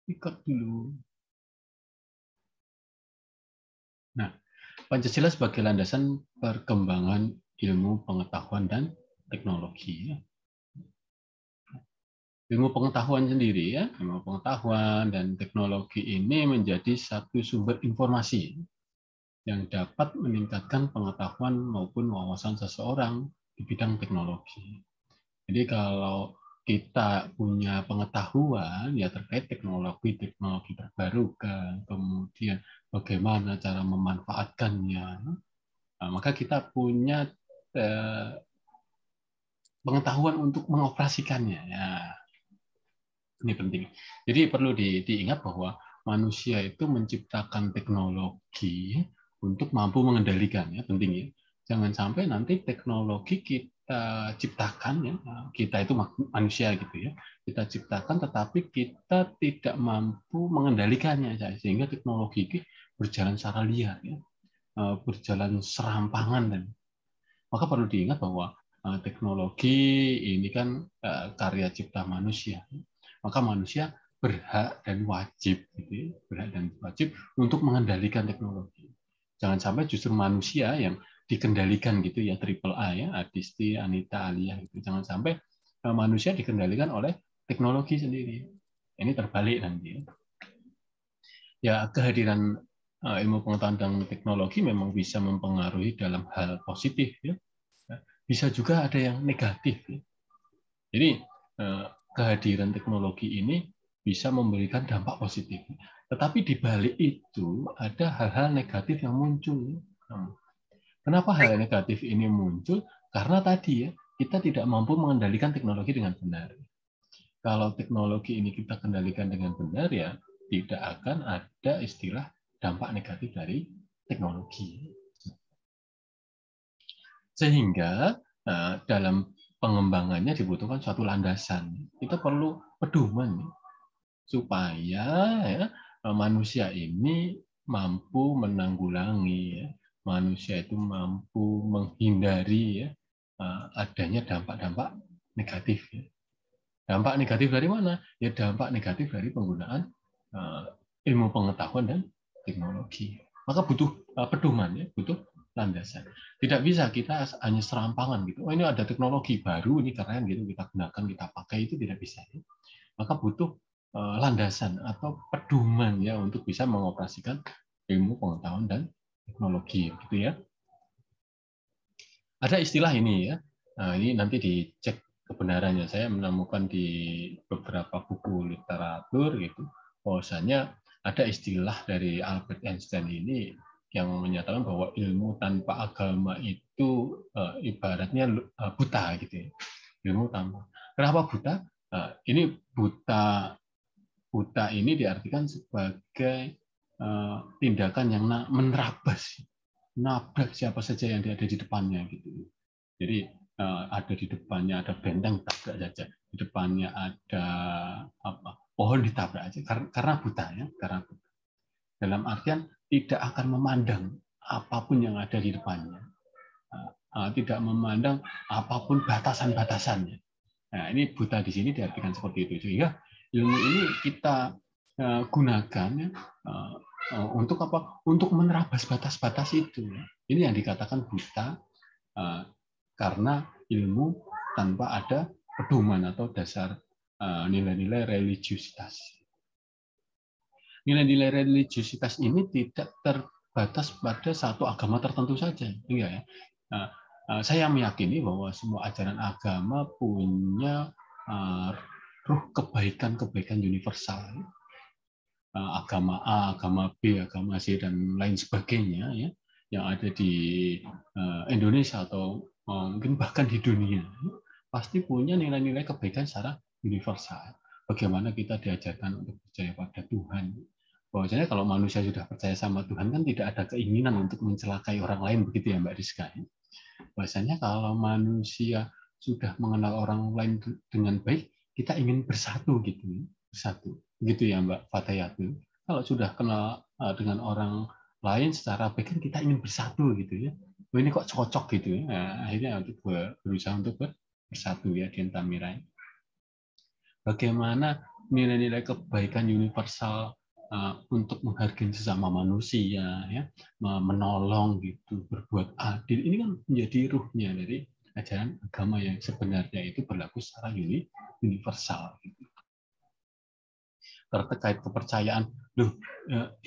Ikut dulu. Nah, Pancasila sebagai landasan perkembangan ilmu pengetahuan dan teknologi. Ilmu pengetahuan sendiri, ya, ilmu pengetahuan dan teknologi ini menjadi satu sumber informasi yang dapat meningkatkan pengetahuan maupun wawasan seseorang di bidang teknologi. Jadi kalau kita punya pengetahuan ya terkait teknologi terbarukan, kemudian bagaimana cara memanfaatkannya, maka kita punya pengetahuan untuk mengoperasikannya. Ya, ini penting. Jadi perlu diingat bahwa manusia itu menciptakan teknologi untuk mampu mengendalikan, ya penting ya. Jangan sampai nanti teknologi kita ciptakan, ya kita itu manusia gitu ya, kita ciptakan tetapi kita tidak mampu mengendalikannya, sehingga teknologi ini berjalan secara liar, ya, berjalan serampangan, dan maka perlu diingat bahwa teknologi ini kan karya cipta manusia. Maka manusia berhak dan wajib, gitu ya, berhak dan wajib untuk mengendalikan teknologi. Jangan sampai justru manusia yang dikendalikan gitu ya, triple A ya, Adisti, Anita, Alia gitu. Jangan sampai manusia dikendalikan oleh teknologi sendiri. Ini terbalik nanti. Ya, kehadiran ilmu pengetahuan dan teknologi memang bisa mempengaruhi dalam hal positif ya. Bisa juga ada yang negatif ya. Jadi kehadiran teknologi ini bisa memberikan dampak positif. Tetapi di balik itu ada hal-hal negatif yang muncul. Kenapa hal negatif ini muncul? Karena tadi ya, kita tidak mampu mengendalikan teknologi dengan benar. Kalau teknologi ini kita kendalikan dengan benar ya, tidak akan ada istilah dampak negatif dari teknologi. Sehingga dalam pengembangannya dibutuhkan suatu landasan. Kita perlu pedoman supaya ya, manusia ini mampu menanggulangi, ya, manusia itu mampu menghindari ya, adanya dampak-dampak negatif. Ya. Dampak negatif dari mana? Ya dampak negatif dari penggunaan ilmu pengetahuan dan teknologi. Maka butuh pedoman, ya, butuh landasan. Tidak bisa kita hanya serampangan gitu. Oh ini ada teknologi baru, ini keren gitu, kita gunakan, kita pakai, itu tidak bisa. Ya. Maka butuh landasan atau pedoman ya untuk bisa mengoperasikan ilmu pengetahuan dan teknologi, gitu ya. Ada istilah ini ya. Nah, ini nanti dicek kebenarannya. Saya menemukan di beberapa buku literatur gitu, bahwasanya ada istilah dari Albert Einstein ini yang menyatakan bahwa ilmu tanpa agama itu ibaratnya buta gitu ya. Ilmu tanpa. Kenapa buta? Ini buta ini diartikan sebagai tindakan yang menerabas, nabrak siapa saja yang ada di depannya gitu. Jadi ada di depannya ada benteng, tabrak saja. Di depannya ada pohon, ditabrak aja karena buta ya, karena buta. Dalam artian tidak akan memandang apapun yang ada di depannya, tidak memandang apapun batasan-batasannya. Nah, ini buta di sini diartikan seperti itu. Sehingga ilmu ini kita gunakan ya, untuk apa? Untuk menerabas batas-batas itu. Ini yang dikatakan buta karena ilmu tanpa ada pedoman atau dasar nilai-nilai religiusitas. Nilai-nilai religiusitas ini tidak terbatas pada satu agama tertentu saja, ya. Saya meyakini bahwa semua ajaran agama punya ruh kebaikan-kebaikan universal. Agama A, agama B, agama C, dan lain sebagainya ya, yang ada di Indonesia atau mungkin bahkan di dunia, pasti punya nilai-nilai kebaikan secara universal. Bagaimana kita diajarkan untuk percaya pada Tuhan. Bahwasanya kalau manusia sudah percaya sama Tuhan kan tidak ada keinginan untuk mencelakai orang lain, begitu ya Mbak Rizka. Bahwasanya kalau manusia sudah mengenal orang lain dengan baik, kita ingin bersatu gitu, bersatu. Begitu ya Mbak Fatayati. Kalau sudah kenal dengan orang lain secara baik kan kita ingin bersatu gitu ya. Oh, ini kok cocok gitu ya. Nah, akhirnya untuk berusaha untuk bersatu ya di antara. Bagaimana nilai-nilai kebaikan universal untuk menghargai sesama manusia, ya, menolong gitu, berbuat adil. Ini kan menjadi ruhnya dari ajaran agama yang sebenarnya itu berlaku secara universal. Gitu. Terkait kepercayaan, loh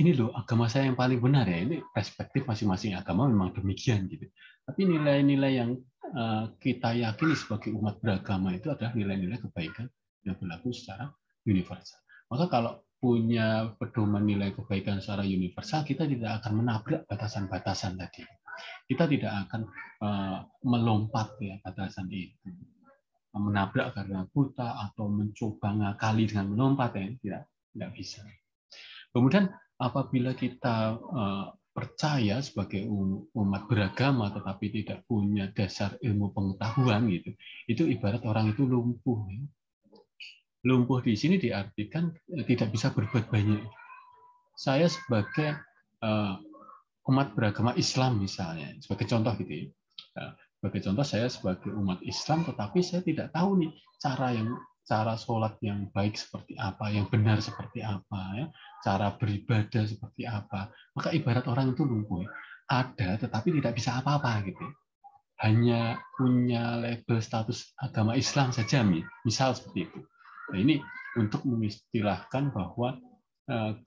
ini loh agama saya yang paling benar ya. Ini perspektif masing-masing agama memang demikian gitu. Tapi nilai-nilai yang kita yakini sebagai umat beragama itu adalah nilai-nilai kebaikan yang berlaku secara universal. Maka kalau punya pedoman nilai kebaikan secara universal, kita tidak akan menabrak batasan-batasan tadi. Kita tidak akan melompat ya batasan itu, menabrak karena buta atau mencoba ngakali dengan melompat ya tidak bisa. Kemudian apabila kita percaya sebagai umat beragama tetapi tidak punya dasar ilmu pengetahuan gitu, itu ibarat orang itu lumpuh. Lumpuh di sini diartikan tidak bisa berbuat banyak. Saya sebagai umat beragama Islam misalnya, sebagai contoh gitu ya. Sebagai contoh saya sebagai umat Islam, tetapi saya tidak tahu nih cara sholat yang baik seperti apa, yang benar seperti apa, ya, cara beribadah seperti apa. Maka ibarat orang itu lumpuh, ada tetapi tidak bisa apa-apa gitu. Hanya punya label status agama Islam saja, misal seperti itu. Nah, ini untuk mengistilahkan bahwa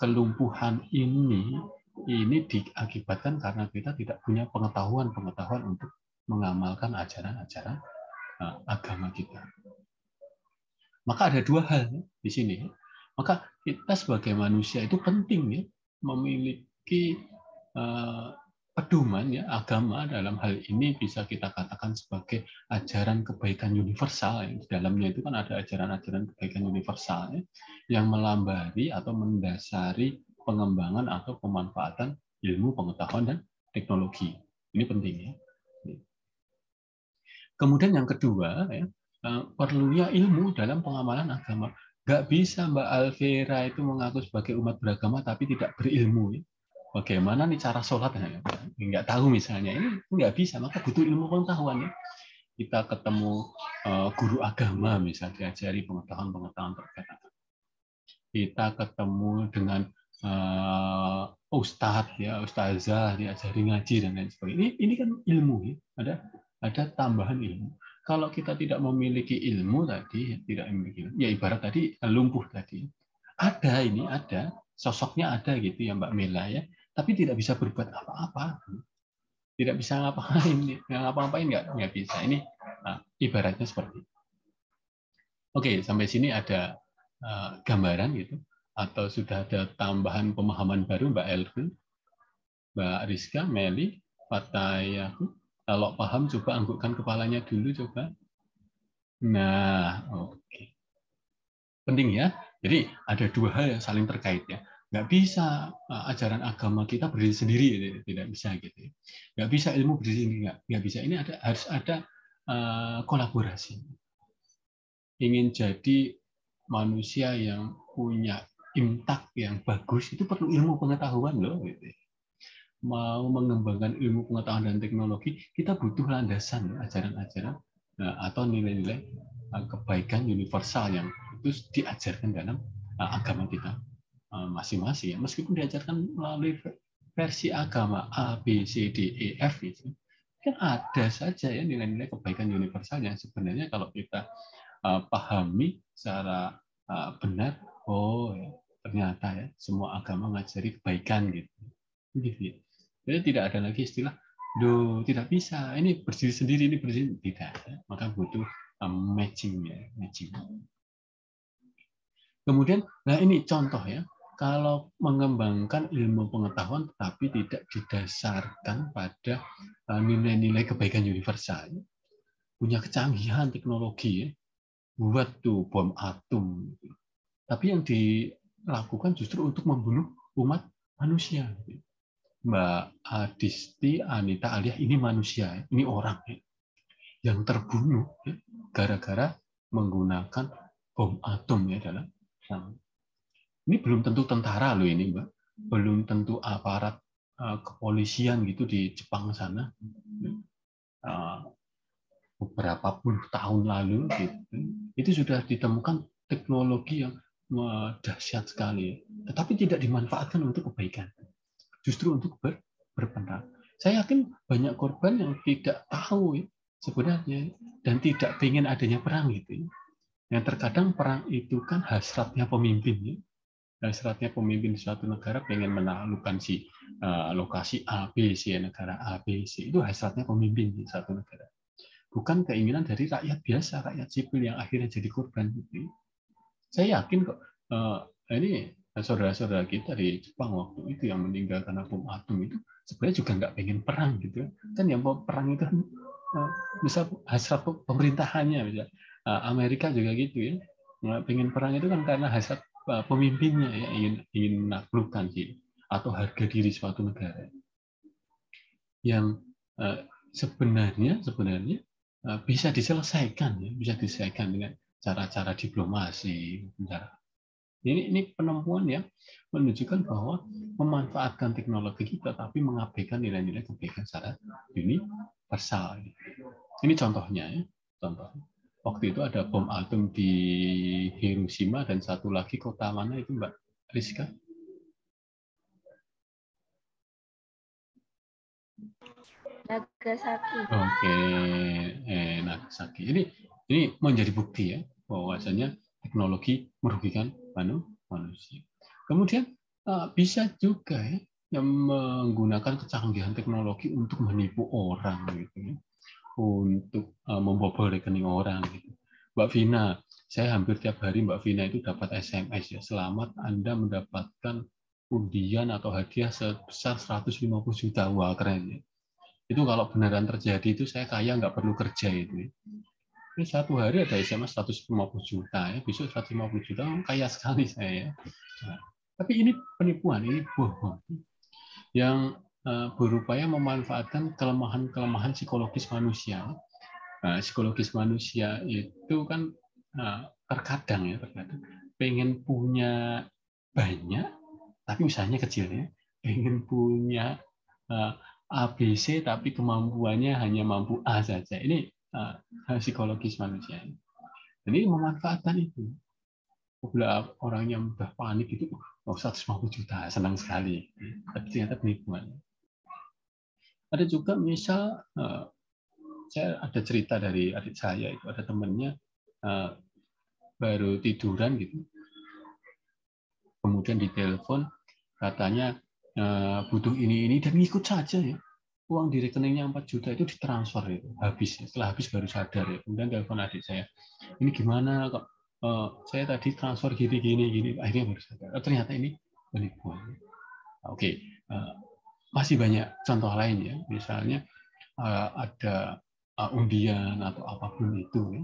kelumpuhan ini diakibatkan karena kita tidak punya pengetahuan untuk mengamalkan ajaran-ajaran agama kita. Maka ada dua hal di sini. Maka kita sebagai manusia itu penting ya memiliki pedoman ya agama dalam hal ini bisa kita katakan sebagai ajaran kebaikan universal. Di dalamnya itu kan ada ajaran-ajaran kebaikan universal ya, yang melambari atau mendasari pengembangan atau pemanfaatan ilmu pengetahuan dan teknologi. Ini penting ya. Kemudian yang kedua ya, perlunya ilmu dalam pengamalan agama. Nggak bisa Mbak Alvera itu mengaku sebagai umat beragama tapi tidak berilmu. Ya. Bagaimana nih cara sholat? Nggak tahu misalnya. Ini nggak bisa, maka butuh ilmu pengetahuan. Ya. Kita ketemu guru agama misalnya diajari pengetahuan-pengetahuan terkait agama. Kita ketemu dengan ustadz ya, ustazah diajari ngaji dan lain sebagainya. Ini kan ilmu ya. Ada tambahan ilmu. Kalau kita tidak memiliki ilmu tadi, tidak memiliki ilmu, ya ibarat tadi lumpuh tadi. Ada sosoknya ada gitu ya Mbak Mela ya, tapi tidak bisa berbuat apa-apa. Tidak bisa ngapa-ngapain nggak bisa. Ini ibaratnya seperti itu. Oke, sampai sini ada gambaran gitu, atau sudah ada tambahan pemahaman baru Mbak Elvin, Mbak Rizka, Meli, Fatayahu. Kalau paham coba anggukkan kepalanya dulu coba. Nah, oke. Penting ya. Jadi ada dua hal yang saling terkait ya. Nggak bisa ajaran agama kita berdiri sendiri, tidak bisa gitu. Nggak bisa ilmu berdiri sendiri, nggak bisa. Ini harus ada kolaborasi. Ingin jadi manusia yang punya imtak yang bagus itu perlu ilmu pengetahuan loh. Gitu. Mau mengembangkan ilmu pengetahuan dan teknologi, kita butuh landasan ajaran-ajaran atau nilai-nilai kebaikan universal yang itu diajarkan dalam agama kita masing-masing. Meskipun diajarkan melalui versi agama A, B, C, D, E, F itu, kan ada saja ya nilai-nilai kebaikan universal yang sebenarnya kalau kita pahami secara benar, oh ya, ternyata ya semua agama mengajari kebaikan gitu. Gitu. Jadi tidak ada lagi istilah, tidak bisa, ini berdiri sendiri, ini berdiri tidak. Maka butuh matching ya, matching. Kemudian, nah ini contoh ya, kalau mengembangkan ilmu pengetahuan tetapi tidak didasarkan pada nilai-nilai kebaikan universal, punya kecanggihan teknologi ya, buat tuh bom atom, tapi yang dilakukan justru untuk membunuh umat manusia. Mbak Adisti, Anita, Alia, ini manusia, ini orang yang terbunuh gara-gara menggunakan bom atom ya dalam. Ini belum tentu tentara loh ini, Mbak. Belum tentu aparat kepolisian gitu di Jepang sana. Beberapa puluh tahun lalu gitu, itu sudah ditemukan teknologi yang dahsyat sekali, tetapi tidak dimanfaatkan untuk kebaikan, justru untuk berperang. Saya yakin banyak korban yang tidak tahu ya, sebenarnya, dan tidak ingin adanya perang gitu. Yang terkadang perang itu kan hasratnya pemimpin ya. Hasratnya pemimpin di suatu negara pengen menaklukkan si lokasi A, B, C, negara A, B, C. Itu hasratnya pemimpin di suatu negara. Bukan keinginan dari rakyat biasa, rakyat sipil yang akhirnya jadi korban gitu. Saya yakin kok ini saudara-saudara kita di Jepang waktu itu yang meninggal karena bom atom itu sebenarnya juga nggak pengen perang gitu kan, yang mau perang itu bisa hasrat pemerintahannya, bisa Amerika juga gitu ya, nggak pengen perang itu kan karena hasrat pemimpinnya ya, ingin menaklukkan sih, atau harga diri suatu negara yang sebenarnya bisa diselesaikan ya, bisa diselesaikan dengan cara-cara diplomasi. Ini penemuan yang menunjukkan bahwa memanfaatkan teknologi kita tapi mengabaikan nilai-nilai kebaikan secara universal. Ini contohnya ya, contoh. Waktu itu ada bom atom di Hiroshima dan satu lagi kota mana itu Mbak Rizka? Nagasaki. Oke, Nagasaki. Ini menjadi bukti ya bahwasanya teknologi merugikan manusia. Kemudian bisa juga ya yang menggunakan kecanggihan teknologi untuk menipu orang gitu ya, untuk membobol rekening orang gitu. Mbak Vina, saya hampir tiap hari Mbak Vina itu dapat SMS ya, selamat Anda mendapatkan undian atau hadiah sebesar 150 juta. Wah, keren ya. Itu kalau beneran terjadi itu saya kaya nggak perlu kerja itu. Ini satu hari ada SMS 150 juta ya, besok 150 juta, kaya sekali saya. Nah, tapi ini penipuan, ini bohong yang berupaya memanfaatkan kelemahan-kelemahan psikologis manusia. Psikologis manusia itu kan terkadang pengen punya banyak, tapi usahanya kecil ya. Pengen punya ABC tapi kemampuannya hanya mampu A saja. Ini psikologis manusia. Jadi memanfaatkan itu. Bila orang yang sudah panik itu, 150 juta, senang sekali. Tapi ternyata penipuan. Ada juga misal, saya ada cerita dari adik saya, itu ada temannya baru tiduran gitu. Kemudian ditelepon, katanya butuh ini dan ngikut saja ya. Uang di rekeningnya 4 juta itu ditransfer itu, habis. Setelah habis baru sadar ya. Kemudian telepon adik saya, ini gimana kok saya tadi transfer gini, akhirnya baru sadar. Ternyata ini penipuan. Oke, masih banyak contoh lain ya. Misalnya ada undian atau apapun itu ya.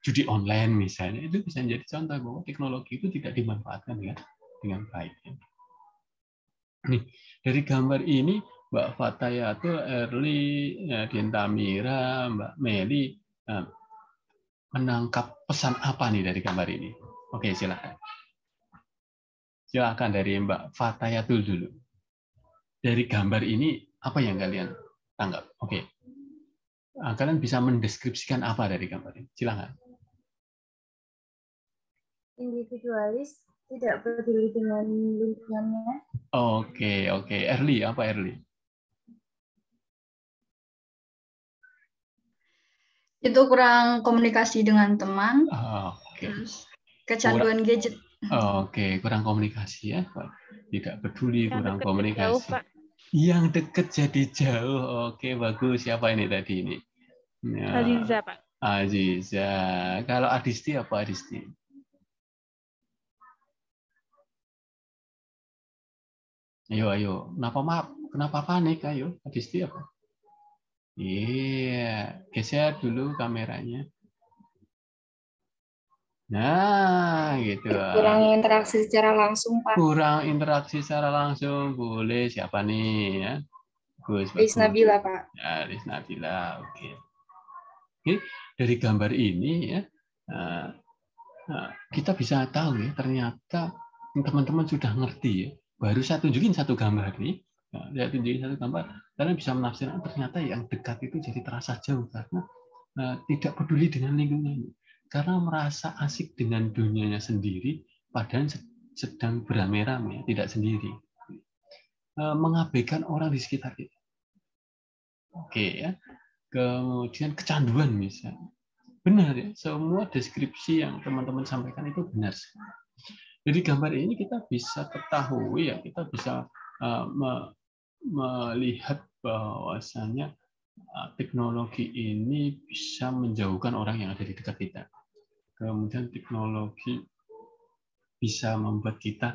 Judi online misalnya, itu bisa menjadi contoh bahwa teknologi itu tidak dimanfaatkan dengan baik. Nih, dari gambar ini Mbak Fatayatul, Erli, Dintamira, Mbak Meli menangkap pesan apa nih dari gambar ini? Oke, silakan. Silakan dari Mbak Fatayatul dulu. Dari gambar ini apa yang kalian tangkap? Oke. Kalian bisa mendeskripsikan apa dari gambar ini? Silakan. Individualis, tidak peduli dengan lingkungannya. Oke. Erli, apa Erli? Itu kurang komunikasi dengan teman. Terus kecanduan gadget. Oke, kurang komunikasi ya, Pak. Tidak peduli, kurang komunikasi. Jauh, Pak. Yang dekat jadi jauh. Oke, bagus. Siapa ini tadi ini? Ya. Aziza, Pak. Aziza. Kalau Adisti apa Adisti? Ayo. Kenapa panik? Ayo, Adisti apa? Iya, geser dulu kameranya. Nah, gitu. Kurang interaksi secara langsung, Pak. Kurang interaksi secara langsung. Boleh, siapa nih? Ya? Lis Nabila, Pak. Ya, Lis Nabila, oke. Oke, dari gambar ini ya, kita bisa tahu ya, ternyata teman-teman sudah ngerti ya. Baru saya tunjukin satu gambar nih. Saya tunjukin satu gambar, kalian bisa menafsirkan ternyata yang dekat itu jadi terasa jauh karena tidak peduli dengan lingkungannya. karena merasa asik dengan dunianya sendiri, padahal sedang beramai-ramai, tidak sendiri. Mengabaikan orang di sekitar kita. Oke ya. Kemudian kecanduan misalnya. Benar ya, semua deskripsi yang teman-teman sampaikan itu benar. Jadi gambar ini kita bisa ketahui ya, kita bisa melihat bahwasanya teknologi ini bisa menjauhkan orang yang ada di dekat kita. Kemudian teknologi bisa membuat kita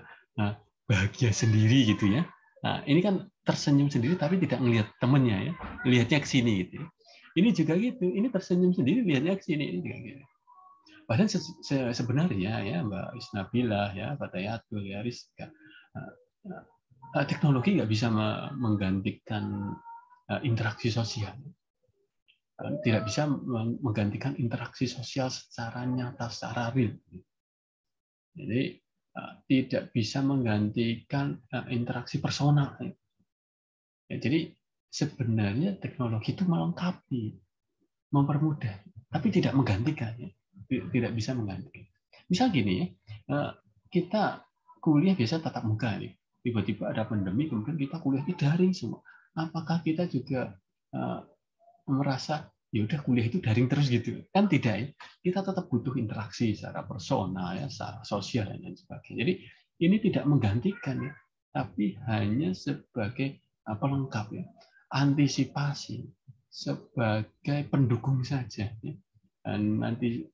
bahagia sendiri gitu ya. Nah, ini kan tersenyum sendiri tapi tidak melihat temannya ya, lihatnya ke sini gitu. Ini juga gitu, ini tersenyum sendiri lihatnya ke sini ini juga gitu. Padahal sebenarnya ya Mbak Isnabilah ya, Pak Tayatul, ya Rizka, teknologi nggak bisa menggantikan interaksi sosial. Tidak bisa menggantikan interaksi sosial secara nyata, secara real. Jadi tidak bisa menggantikan interaksi personal. Ya, jadi sebenarnya teknologi itu melengkapi, mempermudah, tapi tidak menggantikan. Ya. Tidak bisa menggantikan. Misal gini ya, kita kuliah biasa tatap muka nih. Tiba-tiba ada pandemi, kemudian kita kuliah di daring semua. Apakah kita juga merasa ya udah kuliah itu daring terus gitu? Kan tidak ya. Kita tetap butuh interaksi secara personal ya, secara sosial dan lain sebagainya. Jadi ini tidak menggantikan ya, tapi hanya sebagai pelengkap ya, antisipasi, sebagai pendukung saja ya. Dan nanti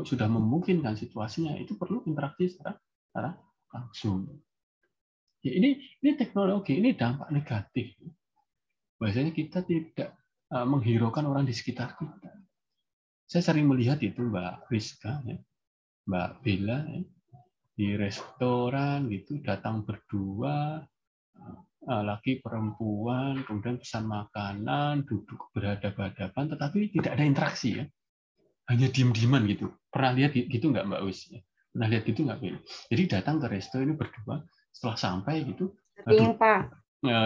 sudah memungkinkan situasinya itu perlu interaksi secara langsung. Ya, ini teknologi, ini dampak negatif. Biasanya kita tidak menghiraukan orang di sekitar kita. Saya sering melihat itu Mbak Rizka, ya, Mbak Bella, ya, di restoran gitu datang berdua, laki perempuan, kemudian pesan makanan, duduk berhadapan-hadapan, tetapi tidak ada interaksi ya, hanya diem-dieman gitu. Pernah lihat gitu nggak Mbak Wis? Ya? Pernah lihat gitu nggak? Jadi datang ke resto ini berdua, setelah sampai gitu, sering Pak.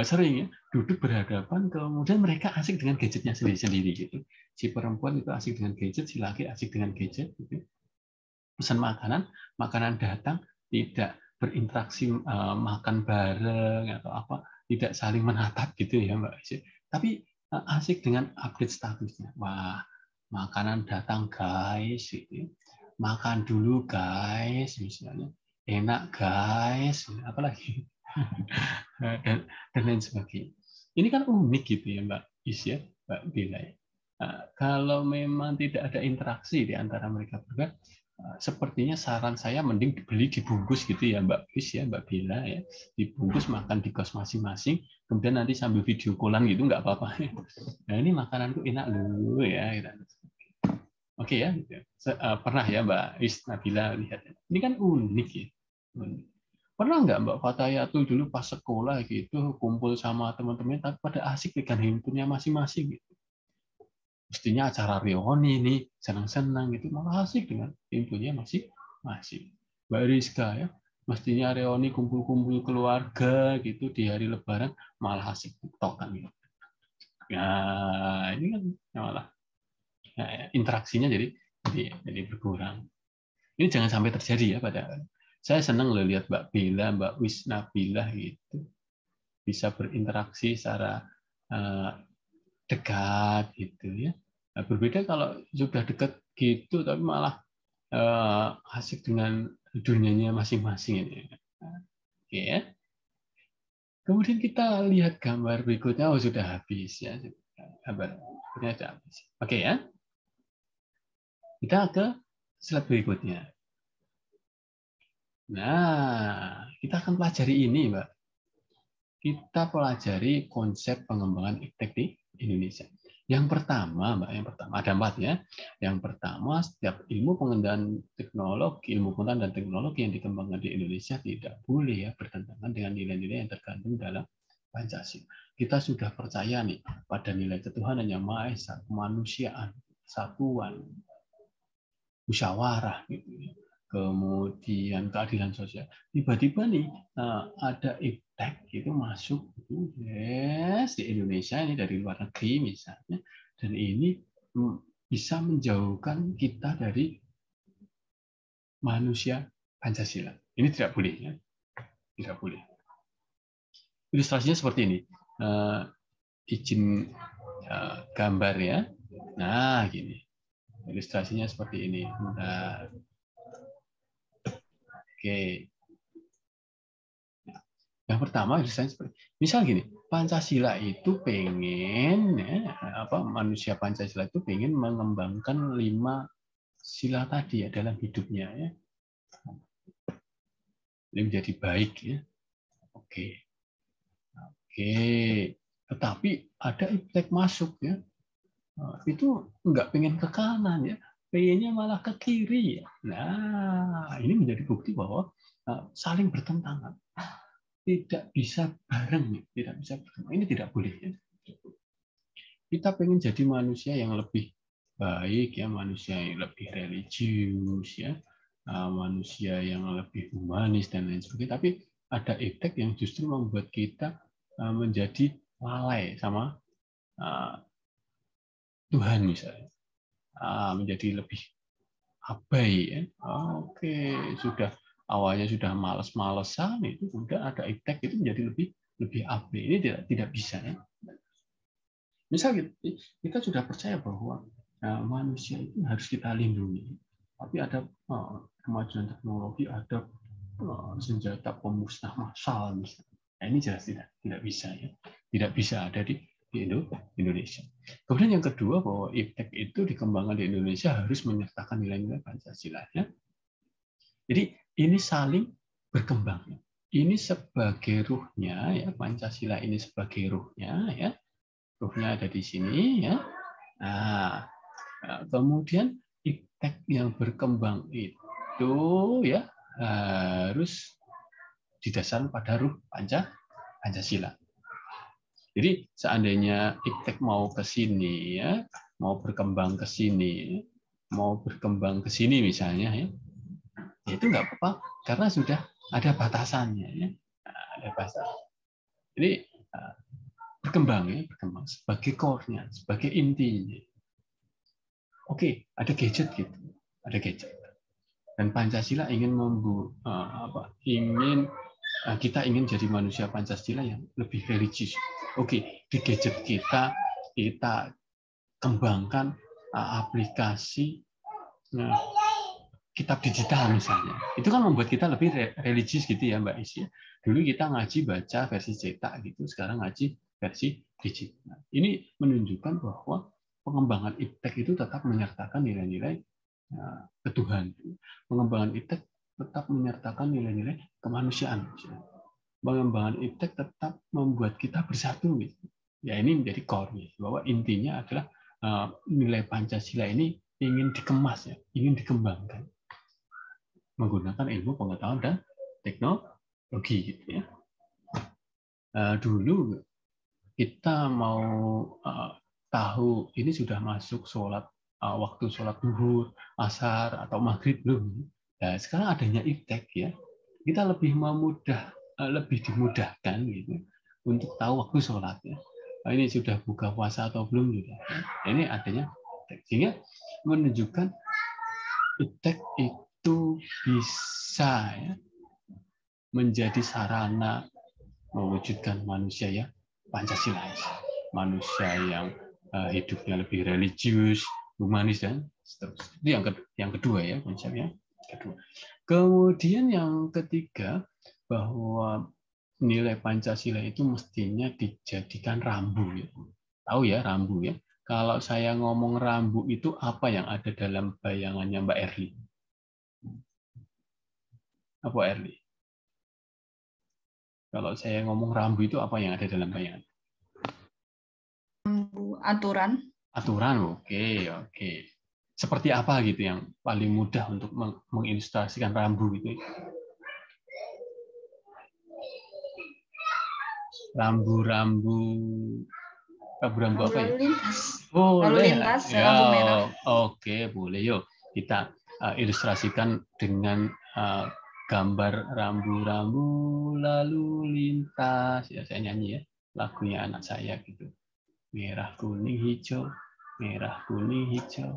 Sering ya, duduk berhadapan, kemudian mereka asik dengan gadgetnya sendiri-sendiri gitu. Si perempuan itu asik dengan gadget, si laki asik dengan gadget gitu. Pesan makanan datang, tidak berinteraksi makan bareng atau apa, tidak saling menatap gitu ya Mbak. Tapi asik dengan update statusnya. Wah, makanan datang guys gitu. Makan dulu guys misalnya. Enak guys, apalagi dan lain sebagainya. Ini kan unik gitu ya Mbak Is ya, Mbak Bella. Kalau memang tidak ada interaksi di antara mereka berdua, sepertinya saran saya mending dibeli dibungkus gitu ya Mbak Is ya, Mbak Bella ya, dibungkus makan di kos masing-masing, kemudian nanti sambil video callan gitu nggak apa-apa. Nah ini makananku enak loh ya. Oke ya, pernah ya Mbak Is Nabila lihat. Ini kan unik ya. Pernah nggak Mbak Fatayatul dulu pas sekolah gitu kumpul sama teman-teman tapi pada asik dengan handphonenya masing-masing gitu. Mestinya acara reuni nih senang-senang gitu malah asik dengan handphonenya masing-masing. Mbak Rizka ya, mestinya reuni kumpul-kumpul keluarga gitu di hari Lebaran malah asik tiktokan gitu. Nah ini kan malah interaksinya jadi berkurang. Ini jangan sampai terjadi ya pada. Saya senang loh lihat Mbak Bella, Mbak Wisnabilah gitu bisa berinteraksi secara dekat gitu ya. Nah, berbeda kalau sudah dekat gitu tapi malah asik dengan dunianya masing-masing ini. Oke ya. Kemudian kita lihat gambar berikutnya. Oh sudah habis ya. Gambar berikutnya sudah habis. Oke ya. Kita ke slide berikutnya. Nah, kita akan pelajari ini, Mbak. Kita pelajari konsep pengembangan iptek di Indonesia. Yang pertama, Mbak, ada 4 ya. Yang pertama, setiap ilmu pengendalian teknologi, ilmu pengetahuan dan teknologi yang dikembangkan di Indonesia tidak boleh ya bertentangan dengan nilai-nilai yang terkandung dalam Pancasila. Kita sudah percaya nih pada nilai ketuhanan yang Maha Esa, kemanusiaan, persatuan, musyawarah gitu ya. Kemudian keadilan sosial. Tiba-tiba nih ada iptek itu masuk yes, di Indonesia ini dari luar negeri misalnya, dan ini bisa menjauhkan kita dari manusia Pancasila. Ini tidak boleh, ya. Tidak boleh. Ilustrasinya seperti ini. Izin gambar ya. Nah, gini. Ilustrasinya seperti ini. Bentar. Oke. Yang pertama, ilustrasinya seperti misal gini. Pancasila itu pengen, ya, manusia Pancasila itu pengen mengembangkan 5 sila tadi ya dalam hidupnya, ya. Ini menjadi baik, ya. Oke. Tetapi ada iptek masuk, ya. Itu nggak pengen ke kanan, ya. Pengennya malah ke kiri, ya. Nah, ini menjadi bukti bahwa saling bertentangan. Tidak bisa bareng, tidak bisa bareng. Ini tidak boleh, ya. Kita pengen jadi manusia yang lebih baik, ya, manusia yang lebih religius, ya, manusia yang lebih humanis dan lain sebagainya. Tapi ada iptek yang justru membuat kita menjadi lalai sama Tuhan misalnya, menjadi lebih abai, ya. Oke, sudah awalnya sudah malas-malesan, itu sudah ada iptek itu menjadi lebih abai. Ini tidak bisa, ya. Misal kita sudah percaya bahwa manusia itu harus kita lindungi, tapi ada kemajuan teknologi, ada senjata pemusnah massal misalnya. Nah, ini jelas tidak bisa, ya. Tidak bisa ada di Indonesia. Kemudian yang kedua, bahwa iptek itu dikembangkan di Indonesia harus menyertakan nilai-nilai Pancasila, ya. Jadi ini saling berkembang. Ini sebagai ruhnya, ya, Pancasila ini sebagai ruhnya, ya. Ruhnya ada di sini, ya. Nah, kemudian iptek yang berkembang itu, ya, harus didasarkan pada ruh Pancasila. Jadi seandainya iptek mau ke sini, ya, mau berkembang ke sini, mau berkembang ke sini misalnya, ya, itu nggak apa-apa karena sudah ada batasannya, ya. Nah, ada batasan. Jadi berkembang, ya, berkembang sebagai core-nya, sebagai intinya. Oke, ada gadget gitu, ada gadget. Dan Pancasila ingin kita ingin jadi manusia Pancasila yang lebih religius. Oke, di gadget kita kembangkan aplikasi kitab digital misalnya. Itu kan membuat kita lebih religius gitu, ya, Mbak Isi. Dulu kita ngaji baca versi cetak gitu, sekarang ngaji versi digital. Ini menunjukkan bahwa pengembangan iptek itu tetap menyertakan nilai-nilai ketuhanan. Pengembangan iptek tetap menyertakan nilai-nilai kemanusiaan. Pengembangan iptek tetap membuat kita bersatu. Ya, ini menjadi core, bahwa intinya adalah nilai Pancasila ini ingin dikemas, ya, ingin dikembangkan menggunakan ilmu pengetahuan dan teknologi, gitu, ya. Dulu kita mau tahu ini sudah masuk waktu sholat zuhur, asar atau maghrib belum. Nah, sekarang adanya iptek, ya, kita lebih dimudahkan gitu untuk tahu waktu sholat, ya. Nah, ini sudah buka puasa atau belum juga. Ini adanya iptek, sehingga menunjukkan iptek itu bisa, ya, menjadi sarana mewujudkan manusia yang Pancasila, manusia yang hidupnya lebih religius, humanis, dan seterusnya. Itu yang kedua, ya, konsepnya kedua. Kemudian yang ketiga, bahwa nilai Pancasila itu mestinya dijadikan rambu, ya. Tahu, ya, rambu, ya. Kalau saya ngomong rambu itu apa yang ada dalam bayangannya Mbak Erli? Apa, Erli? Kalau saya ngomong rambu itu apa yang ada dalam bayangan? Aturan. Aturan, oke. Seperti apa gitu yang paling mudah untuk mengilustrasikan rambu gitu? Rambu-rambu apa, ya? Boleh. Lalu lintas, ya, lampu merah. Oke, boleh. Yuk kita ilustrasikan dengan gambar rambu-rambu lalu lintas. Ya, saya nyanyi, ya, lagunya anak saya gitu. Merah, kuning, hijau, merah, kuning, hijau.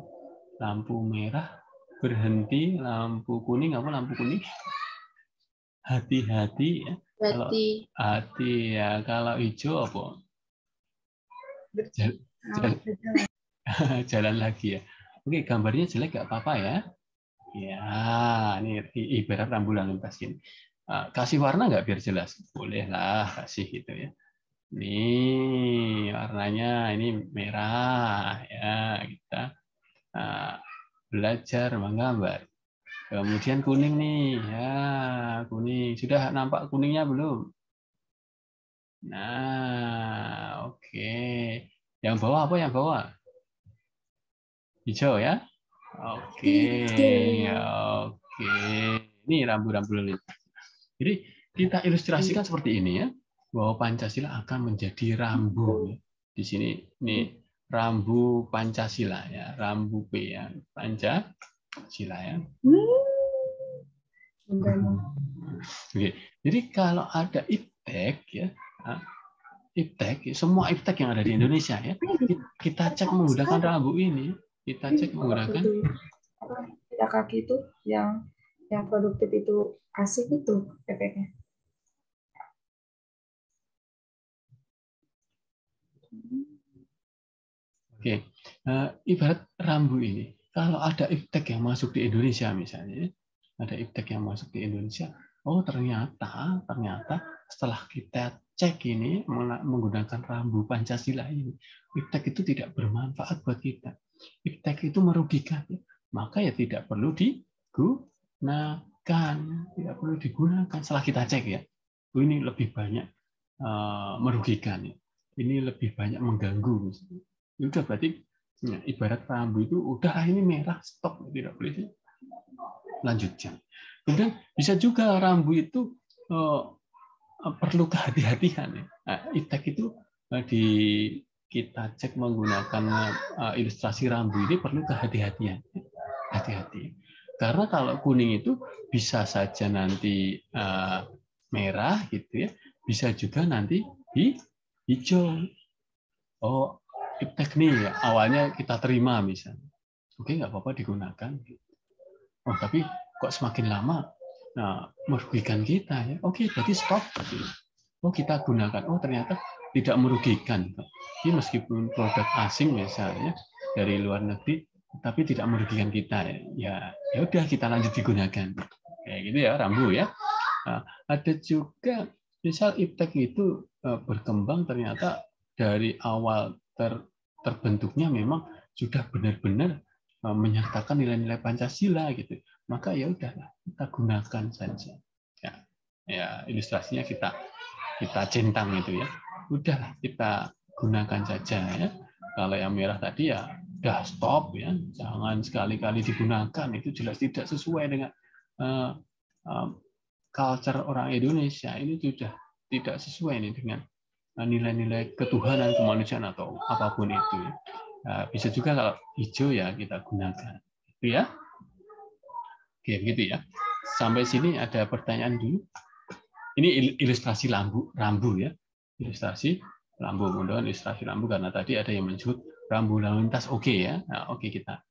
Lampu merah berhenti, lampu kuning apa lampu kuning? Hati-hati ya. Kalau hati ya, kalau hijau apa? Jalan lagi ya. Oke, gambarnya jelek nggak apa-apa ya. Ya, ini ibarat rambu lalu lintas ini. Kasih warna nggak biar jelas? Boleh lah, kasih gitu ya. Ini warnanya ini merah ya, kita belajar menggambar. Kemudian kuning nih, ya kuning. Sudah nampak kuningnya belum? Nah, oke. Yang bawah apa yang bawah? Hijau ya? Oke. Oke. Ini rambu-rambu lalu lintas. Jadi kita ilustrasikan seperti ini ya, bahwa Pancasila akan menjadi rambu. Di sini ini rambu Pancasila ya, rambu P ya, Pancasila ya. Oke. Jadi kalau ada iptek ya, iptek, semua iptek yang ada di Indonesia ya, kita cek menggunakan rambu ini. Kita cek menggunakan tidak kaki itu yang produktif itu asik itu efeknya. Oke, ibarat rambu ini. Kalau ada iptek yang masuk di Indonesia misalnya, ada iptek yang masuk di Indonesia, oh ternyata setelah kita cek ini menggunakan rambu Pancasila ini, iptek itu tidak bermanfaat buat kita. Iptek itu merugikan, maka ya tidak perlu digunakan, tidak perlu digunakan. Setelah kita cek ya, ini lebih banyak merugikan, ini lebih banyak mengganggu. Ya udah berarti ya, ibarat rambu itu udah ini merah stop, tidak boleh lanjutkan. Kemudian bisa juga rambu itu perlu kehati-hatian ya. Nah, iptek itu kita cek menggunakan ilustrasi rambu ini perlu kehati-hatian. Hati-hati. Karena kalau kuning itu bisa saja nanti merah gitu ya, bisa juga nanti hijau. Oh, iptek nih awalnya kita terima misalnya. Oke, nggak apa-apa digunakan. Oh, tapi kok semakin lama merugikan kita ya. Oke, berarti stop. Oh, kita gunakan. Oh, ternyata tidak merugikan. Ini meskipun produk asing misalnya dari luar negeri, tapi tidak merugikan kita ya. Ya udah kita lanjut digunakan. Kayak gitu ya, rambu ya. Nah, ada juga misal iptek itu berkembang ternyata dari awal terbentuknya memang sudah benar-benar menyertakan nilai-nilai Pancasila gitu. Maka ya udahlah kita gunakan saja. Ya ilustrasinya kita centang itu ya. Udahlah kita gunakan saja ya. Kalau yang merah tadi ya udah stop ya. Jangan sekali-kali digunakan, itu jelas tidak sesuai dengan culture orang Indonesia. Ini sudah tidak sesuai nih dengan nilai-nilai ketuhanan, kemanusiaan atau apapun itu ya. Bisa juga kalau hijau ya kita gunakan. Itu ya. Oke, gitu ya. Sampai sini ada pertanyaan dulu. Ini ilustrasi rambu ya. Ilustrasi rambu, mudah-mudahan ilustrasi rambu karena tadi ada yang menyebut rambu lalu lintas oke ya. Nah, oke kita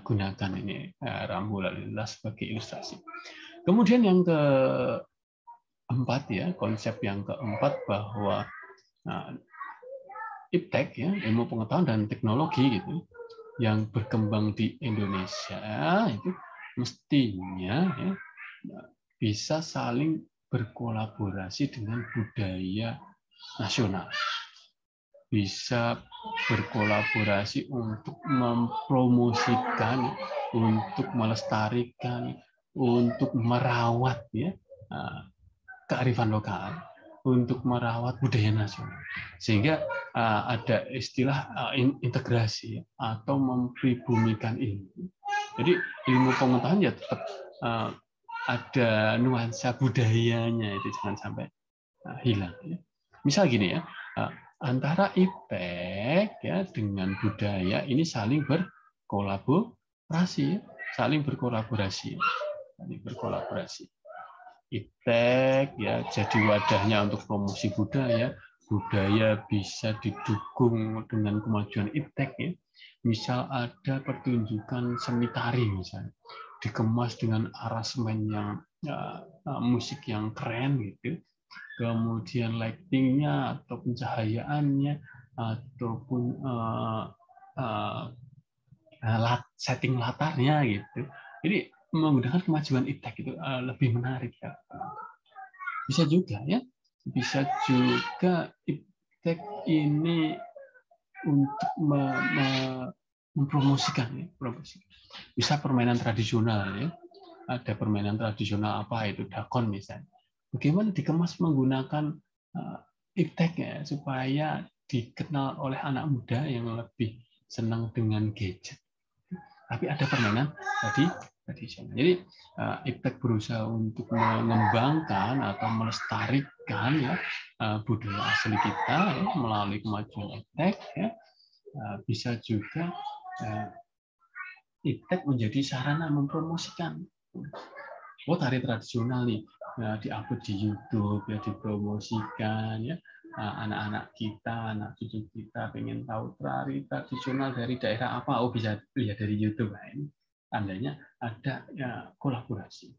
gunakan ini rambu lalu lintas sebagai ilustrasi. Kemudian yang keempat ya, konsep yang keempat bahwa iptek ya, ilmu pengetahuan dan teknologi gitu yang berkembang di Indonesia itu mestinya ya, bisa saling berkolaborasi dengan budaya nasional, bisa berkolaborasi untuk mempromosikan, untuk melestarikan, untuk merawat ya kearifan lokal, untuk merawat budaya nasional, sehingga ada istilah integrasi atau mempribumikan ilmu. Jadi ilmu pengetahuan ya tetap ada nuansa budayanya, itu jangan sampai hilang. Misal gini ya, antara iptek ya dengan budaya ini saling berkolaborasi, saling berkolaborasi. Iptek ya jadi wadahnya untuk promosi budaya, budaya bisa didukung dengan kemajuan iptek ya. Misal ada pertunjukan seni tari misalnya, dikemas dengan aransemen yang musik yang keren gitu, kemudian lightingnya atau pencahayaannya ataupun setting latarnya gitu. Jadi menggunakan kemajuan iptek itu lebih menarik ya. Bisa juga ya, bisa juga iptek ini untuk mempromosikan ya, bisa permainan tradisional ya. Ada permainan tradisional apa itu dakon misalnya. Bagaimana dikemas menggunakan iptek ya supaya dikenal oleh anak muda yang lebih senang dengan gadget. Tapi ada permainan tradisional. Jadi iptek berusaha untuk mengembangkan atau melestarikan ya budaya asli kita ya, melalui kemajuan iptek ya. Bisa juga iptek menjadi sarana mempromosikan. Oh, tari tradisional nih ya, diupload di YouTube ya, dipromosikan ya. Anak-anak kita, anak cucu kita pengen tahu tari tradisional dari daerah apa, oh bisa lihat dari YouTube. Nah, ini tandanya ada ya kolaborasi.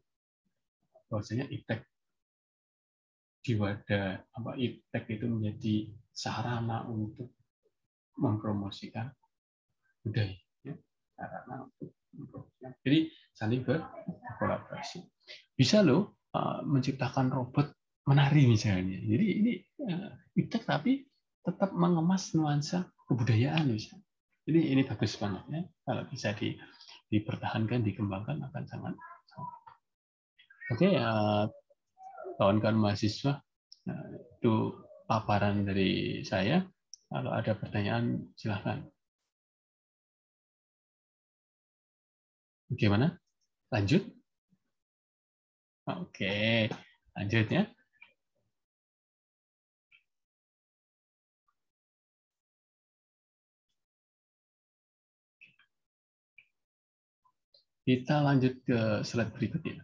Bahwasanya iptek di wadah iptek itu menjadi sarana untuk mempromosikan budaya ya. Sarana untuk mempromosikan. Jadi saling berkolaborasi. Bisa loh menciptakan robot menari misalnya. Jadi ini iptek tapi tetap mengemas nuansa kebudayaan misalnya. Jadi ini bagus banget ya. Kalau bisa dipertahankan, dikembangkan akan sangat. Oke, kawan-kawan mahasiswa, itu paparan dari saya. Kalau ada pertanyaan silakan. Bagaimana? Lanjut? Oke, lanjut ya. Kita lanjut ke slide berikutnya.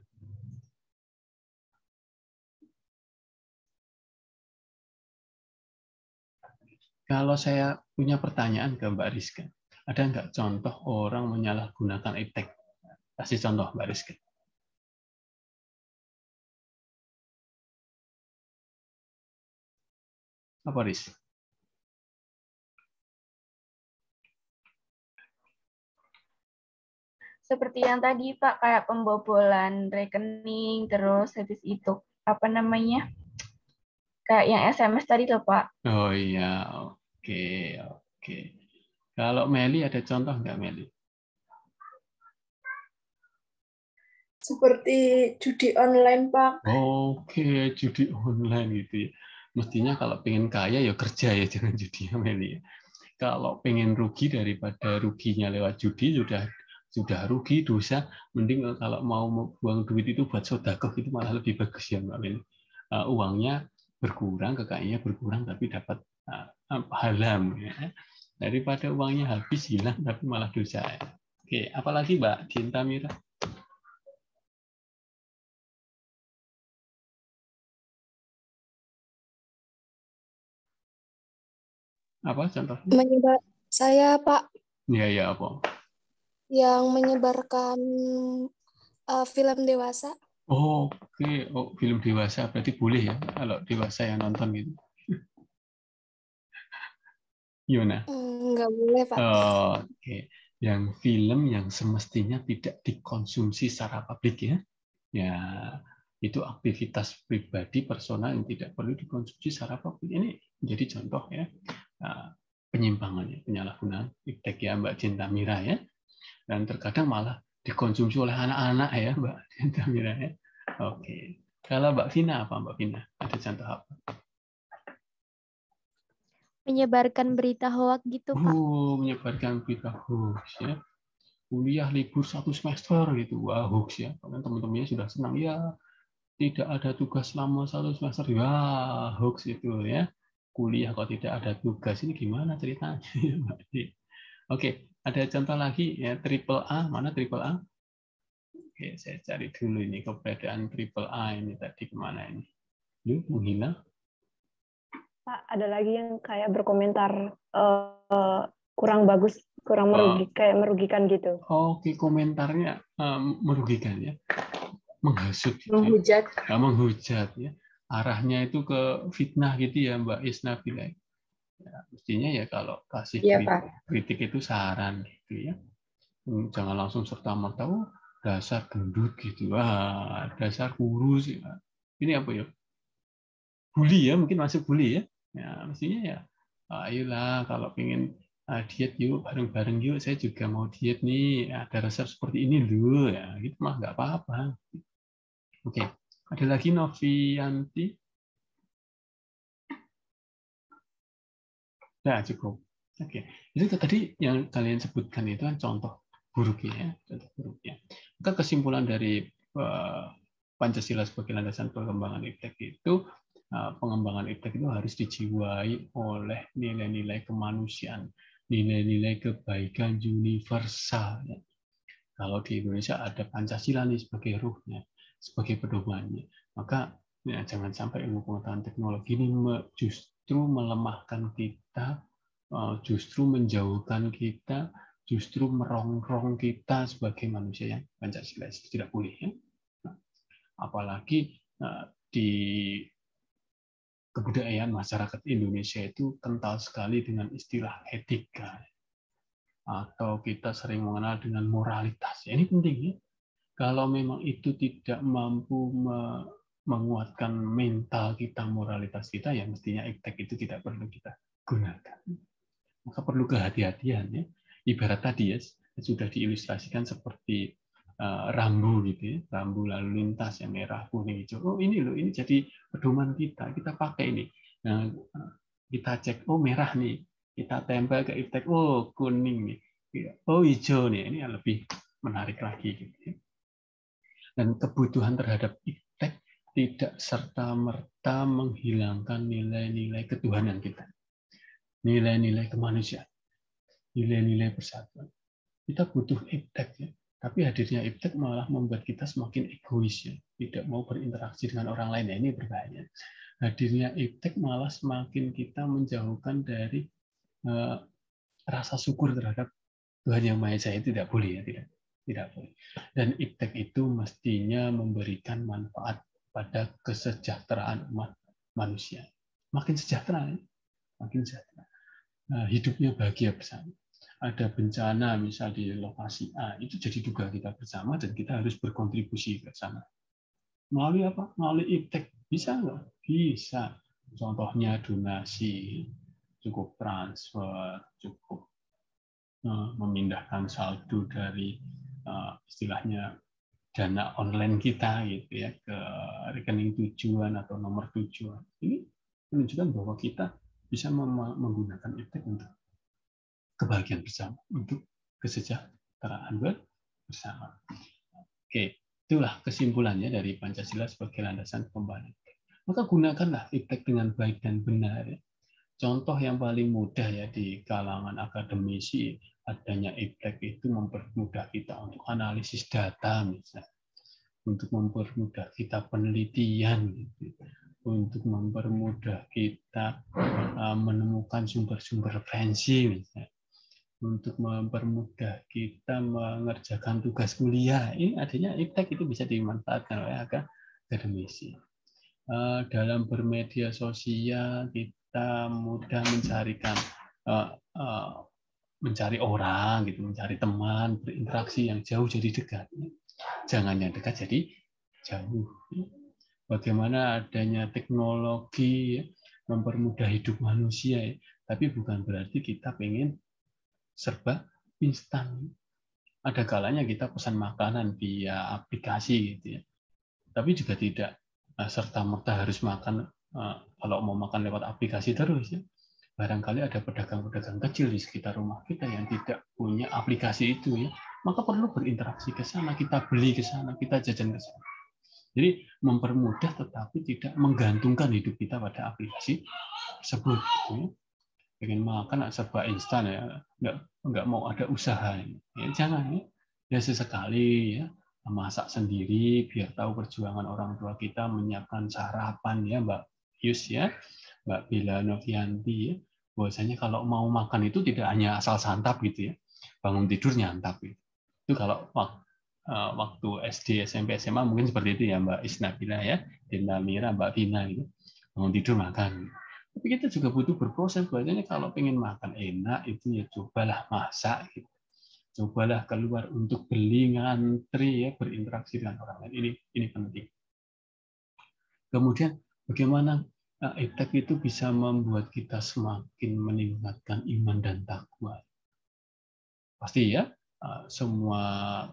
Kalau saya punya pertanyaan ke Mbak Rizka, ada nggak contoh orang menyalahgunakan iptek? Kasih contoh, Mbak Rizka. Apa, Riz? Seperti yang tadi, Pak, kayak pembobolan rekening, terus habis itu, apa namanya, kayak yang SMS tadi tuh, Pak. Oh iya, oke, oke. Kalau Meli ada contoh nggak, Meli? Seperti judi online, Pak. Oke, judi online gitu ya. Mestinya kalau pengen kaya ya kerja ya, jangan judi ya, Meli. Kalau pengen rugi daripada ruginya lewat judi sudah rugi dosa, mending kalau mau buang duit itu buat sedekah itu malah lebih bagus ya Mbak Meli. Uangnya berkurang, kekayaannya berkurang tapi dapat halam ya. Daripada uangnya habis hilang tapi malah dosa. Ya. Oke, apalagi Mbak Dinta Mira? Apa contohnya? Saya Pak. Ya ya apa? Yang menyebarkan film dewasa. Oke, film dewasa berarti boleh ya kalau dewasa yang nonton gitu. Gimana? Nggak boleh, Pak. Oke. Yang film yang semestinya tidak dikonsumsi secara publik ya. Ya, itu aktivitas pribadi personal yang tidak perlu dikonsumsi secara publik. Ini menjadi contoh ya. Penyimpangan ya, penyalahgunaan iptek ya Mbak Cinta Mira ya. Dan terkadang malah dikonsumsi oleh anak-anak ya Mbak Cinta Mira ya. Oke. Kalau Mbak Vina apa Mbak Vina? Ada contoh apa? Menyebarkan berita hoax gitu, Pak. Menyebarkan berita hoax ya. Kuliah libur 1 semester gitu. Wah, hoax ya. Kalian teman-temannya sudah senang ya. Tidak ada tugas selama 1 semester. Wah, hoax itu ya. Kuliah kok tidak ada tugas. Ini gimana ceritanya? Oke, ada contoh lagi ya, triple A. Mana triple A? Oke, saya cari dulu ini keberadaan triple A ini tadi kemana ini? Yuk, menghilang. Pak, ada lagi yang kayak berkomentar kurang bagus, kurang merugikan gitu. Oke, komentarnya merugikan ya, menghasut, menghujat, ya. Menghujat ya. Arahnya itu ke fitnah gitu ya, Mbak Isna bilang. Ya, mestinya ya kalau kasih kritik itu saran gitu ya. Jangan langsung serta-merta dasar gendut gitu, dasar kurus ya. Ini apa ya? Bully ya, mungkin masuk bully ya. Ya mestinya ya, ayolah kalau pengen diet yuk bareng-bareng yuk, saya juga mau diet nih, ada resep seperti ini loh ya, gitu mah nggak apa-apa. Oke, ada lagi Novianti? Ya cukup. Oke, itu tadi yang kalian sebutkan itu kan contoh buruknya, contoh buruknya. Maka kesimpulan dari Pancasila sebagai landasan perkembangan iptek itu, pengembangan iptek itu harus dijiwai oleh nilai-nilai kemanusiaan, nilai-nilai kebaikan universal. Kalau di Indonesia ada Pancasila nih sebagai ruhnya, sebagai pedomannya, maka ya, jangan sampai ilmu pengetahuan teknologi ini justru melemahkan kita, justru menjauhkan kita, justru merongrong kita sebagai manusia yang Pancasila tidak boleh. Ya. Apalagi di kebudayaan masyarakat Indonesia itu kental sekali dengan istilah etika, atau kita sering mengenal dengan moralitas. Ini penting ya. Kalau memang itu tidak mampu menguatkan mental kita, moralitas kita, ya mestinya iptek itu tidak perlu kita gunakan. Maka perlu kehati-hatian ya. Ibarat tadi ya, sudah diilustrasikan seperti rambu gitu ya, rambu lalu lintas yang merah, kuning, hijau. Oh ini loh, ini jadi pedoman kita pakai ini. Nah, kita cek, oh merah nih, kita tempel ke iptek, oh kuning nih, oh hijau nih, ini yang lebih menarik lagi gitu ya. Dan kebutuhan terhadap iptek tidak serta-merta menghilangkan nilai-nilai ketuhanan kita, nilai-nilai kemanusiaan, nilai-nilai persatuan. Kita butuh iptek ya. Tapi hadirnya iptek malah membuat kita semakin egois ya, tidak mau berinteraksi dengan orang lain. Nah, ini berbahaya. Hadirnya iptek malah semakin kita menjauhkan dari rasa syukur terhadap Tuhan Yang Maha Esa. Itu tidak boleh ya, tidak boleh. Dan iptek itu mestinya memberikan manfaat pada kesejahteraan umat manusia. Makin sejahtera, ya? Makin sejahtera. Hidupnya bahagia bersama. Ada bencana misal di lokasi A, itu jadi tugas kita bersama dan kita harus berkontribusi bersama. Melalui apa? Melalui iptek. Bisa nggak? Bisa. Contohnya donasi, cukup transfer, cukup memindahkan saldo dari istilahnya dana online kita gitu ya ke rekening tujuan atau nomor tujuan. Ini menunjukkan bahwa kita bisa menggunakan iptek untuk kebahagiaan bersama, untuk kesejahteraan bersama. Oke, itulah kesimpulannya dari Pancasila sebagai landasan pembangunan. Maka gunakanlah iptek dengan baik dan benar. Contoh yang paling mudah ya di kalangan akademisi, adanya iptek itu mempermudah kita untuk analisis data misalnya, untuk mempermudah kita penelitian, gitu. Untuk mempermudah kita menemukan sumber-sumber referensi misalnya, untuk mempermudah kita mengerjakan tugas kuliah. Ini adanya iptek itu bisa dimanfaatkan oleh akademisi. Dalam bermedia sosial kita mudah mencari orang gitu, mencari teman, berinteraksi yang jauh jadi dekat. Jangan yang dekat jadi jauh. Bagaimana adanya teknologi mempermudah hidup manusia, tapi bukan berarti kita pengen serba instan. Ada kalanya kita pesan makanan via aplikasi gitu ya. Tapi juga tidak serta-merta harus makan kalau mau makan lewat aplikasi terus ya. Barangkali ada pedagang-pedagang kecil di sekitar rumah kita yang tidak punya aplikasi itu ya. Maka perlu berinteraksi ke sana, kita beli ke sana, kita jajan ke sana. Jadi mempermudah tetapi tidak menggantungkan hidup kita pada aplikasi tersebut. Gitu ya. Pengen makan serba instan ya, nggak mau ada usaha ya, jangan ya sesekali ya masak sendiri biar tahu perjuangan orang tua kita menyiapkan sarapan ya Mbak Yus ya, Mbak Bila Novianti ya, bahwasanya kalau mau makan itu tidak hanya asal santap gitu ya, bangun tidur nyantap gitu. Itu kalau waktu SD, SMP, SMA mungkin seperti itu ya Mbak Isnabila ya, Dinda Mira, Mbak Vina gitu, bangun tidur makan. Tapi kita juga butuh berproses, bahwasanya kalau pengen makan enak itu ya cobalah masak gitu. Cobalah keluar untuk beli, ngantri ya, berinteraksi dengan orang lain. Ini penting. Kemudian bagaimana iptek itu bisa membuat kita semakin meningkatkan iman dan takwa. Pasti ya, semua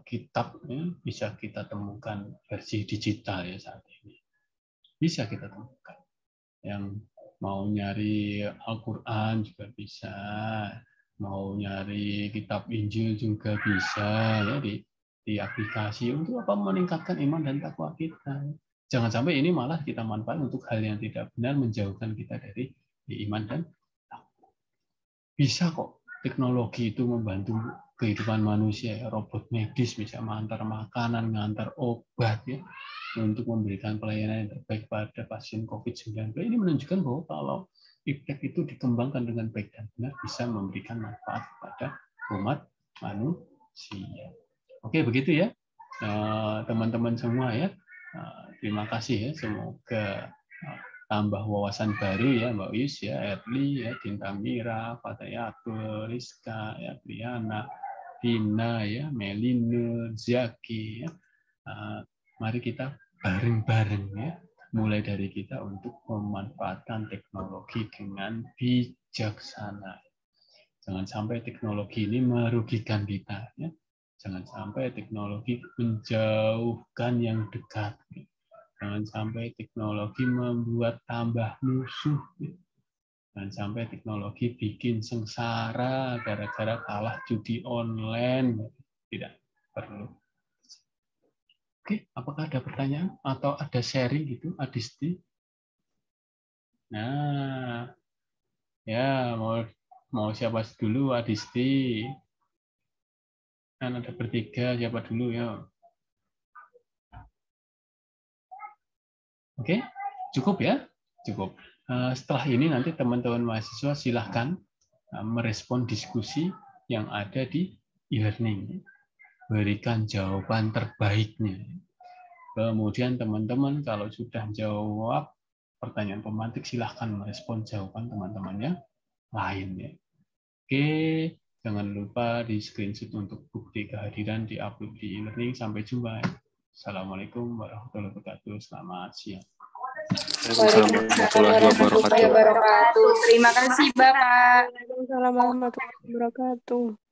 kitab ya, bisa kita temukan versi digital ya saat ini. Bisa kita temukan. Yang mau nyari Al-Quran juga bisa, mau nyari kitab Injil juga bisa ya di aplikasi untuk apa meningkatkan iman dan takwa kita. Jangan sampai ini malah kita manfaatkan untuk hal yang tidak benar, menjauhkan kita dari iman dan takwa. Bisa kok teknologi itu membantu kehidupan manusia, ya. Robot medis bisa mengantar makanan, mengantar obat ya, untuk memberikan pelayanan yang terbaik pada pasien COVID-19. Ini menunjukkan bahwa kalau iptek itu dikembangkan dengan baik dan benar bisa memberikan manfaat kepada umat manusia. Oke, begitu ya teman-teman semua ya. Terima kasih ya, semoga tambah wawasan baru ya Mbak Yus ya, Erli ya, Dinta Mira, Fatayatul, Rizka ya, Briana, Dina ya, Meline, Zaki ya. Mari kita bareng-bareng ya, mulai dari kita untuk memanfaatkan teknologi dengan bijaksana. Jangan sampai teknologi ini merugikan kita ya. Jangan sampai teknologi menjauhkan yang dekat. Jangan sampai teknologi membuat tambah musuh. Jangan sampai teknologi bikin sengsara gara-gara kalah judi online. Tidak perlu. Oke, apakah ada pertanyaan atau ada sharing gitu, Adisti? Nah, ya mau siapa dulu, Adisti? Kan ada bertiga, siapa dulu ya? Oke, cukup ya? Cukup. Setelah ini nanti teman-teman mahasiswa silahkan merespon diskusi yang ada di e-learning. Berikan jawaban terbaiknya. Kemudian teman-teman kalau sudah jawab pertanyaan pemantik, silahkan merespon jawaban teman-temannya lainnya. Oke, jangan lupa di screenshot untuk bukti kehadiran di upload di e-learning. Sampai jumpa. Assalamualaikum warahmatullahi wabarakatuh. Selamat siang. Waalaikumsalam warahmatullahi wabarakatuh. Terima kasih Bapak. Waalaikumsalam warahmatullahi wabarakatuh.